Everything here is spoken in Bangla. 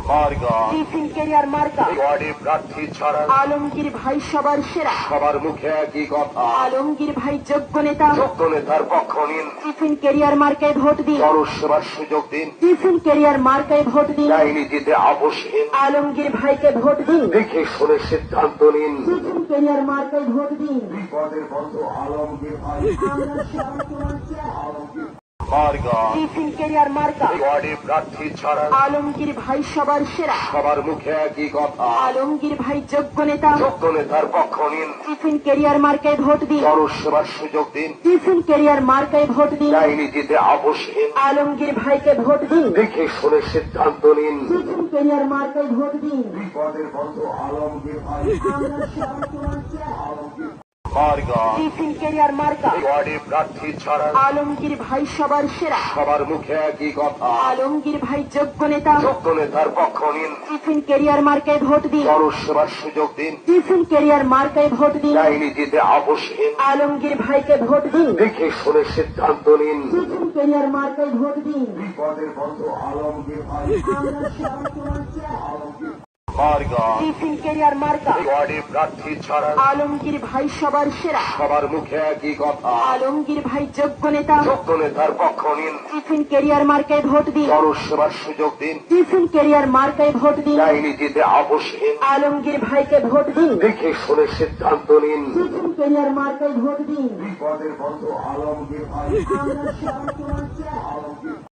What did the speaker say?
মার্কা টিফিন ক্যারিয়ার মার্কা ওয়ার্ডে প্রার্থী ছাড়া আলমগীর ভাই সবার সেরা। সবার মুখে একই কথা, আলমগীর ভাই যোগ্য নেতা। যোগ্য নেতার পক্ষ নিন, টিফিন ক্যারিয়ার মার্কায় ভোট দিন। জনসেবার সুযোগ দিন, টিফিন ক্যারিয়ার মার্কায় ভোট দিন। রাজনীতিতে আপোষহীন, আলমগীর ভাইকে ভোট দিন। দেখে শুনে সিদ্ধান্ত নিন। টিফিন ক্যারিয়ার মার্কায় ভোট দিন। বিপদের বন্ধু আলমগীর ভাই। আমরা সবাইকে বলছি, মার্কা টিফিন ক্যারিয়ার মার্কা ওয়ার্ডে প্রার্থী ছাড়া আলমগীর ভাই সবার সেরা। সবার মুখে একই কথা, আলমগীর ভাই যোগ্য নেতা। যোগ্য নেতার পক্ষ নিন, টিফিন ক্যারিয়ার মার্কায় ভোট দিন। জনসেবার সুযোগ দিন, টিফিন ক্যারিয়ার মার্কায় ভোট দিন। রাজনীতিতে আপোষহীন, আলমগীর ভাইকে ভোট দিন। দেখে শুনে সিদ্ধান্ত নিন। টিফিন ক্যারিয়ার মার্কায় ভোট দিন। বিপদের বন্ধু আলমগীর ভাই। আমরা সবাইকে বলছি, মার্কা টিফিন ক্যারিয়ার মার্কা ওয়ার্ডে প্রার্থী ছাড়া আলমগীর ভাই সবার সেরা। সবার মুখে একই কথা, আলমগীর ভাই যোগ্য নেতা। যোগ্য নেতার পক্ষ নিন, টিফিন ক্যারিয়ার মার্কায় ভোট দিন। জনসেবার সুযোগ দিন, টিফিন ক্যারিয়ার মার্কায় ভোট দিন। রাজনীতিতে আপোষহীন, আলমগীর ভাইকে ভোট দিন। দেখে শুনে সিদ্ধান্ত নিন। টিফিন ক্যারিয়ার মার্কায় ভোট দিন। বিপদের বন্ধু আলমগীর ভাই। আমরা সবাইকে বলছি, মার্কা টিফিন ক্যারিয়ার মার্কা ওয়ার্ডে প্রার্থী ছাড়া আলমগীর ভাই সবার সেরা। সবার মুখে একই কথা, আলমগীর ভাই যোগ্য নেতা। যোগ্য নেতার পক্ষ নিন, টিফিন ক্যারিয়ার মার্কায় ভোট দিন। জনসেবার সুযোগ দিন, টিফিন ক্যারিয়ার মার্কায় ভোট দিন। রাজনীতিতে আপোষহীন, আলমগীর ভাইকে ভোট দিন। দেখে শুনে সিদ্ধান্ত নিন। টিফিন ক্যারিয়ার মার্কায় ভোট দিন। বিপদের বন্ধু আলমগীর ভাই। আমরা সবাইকে বলছি,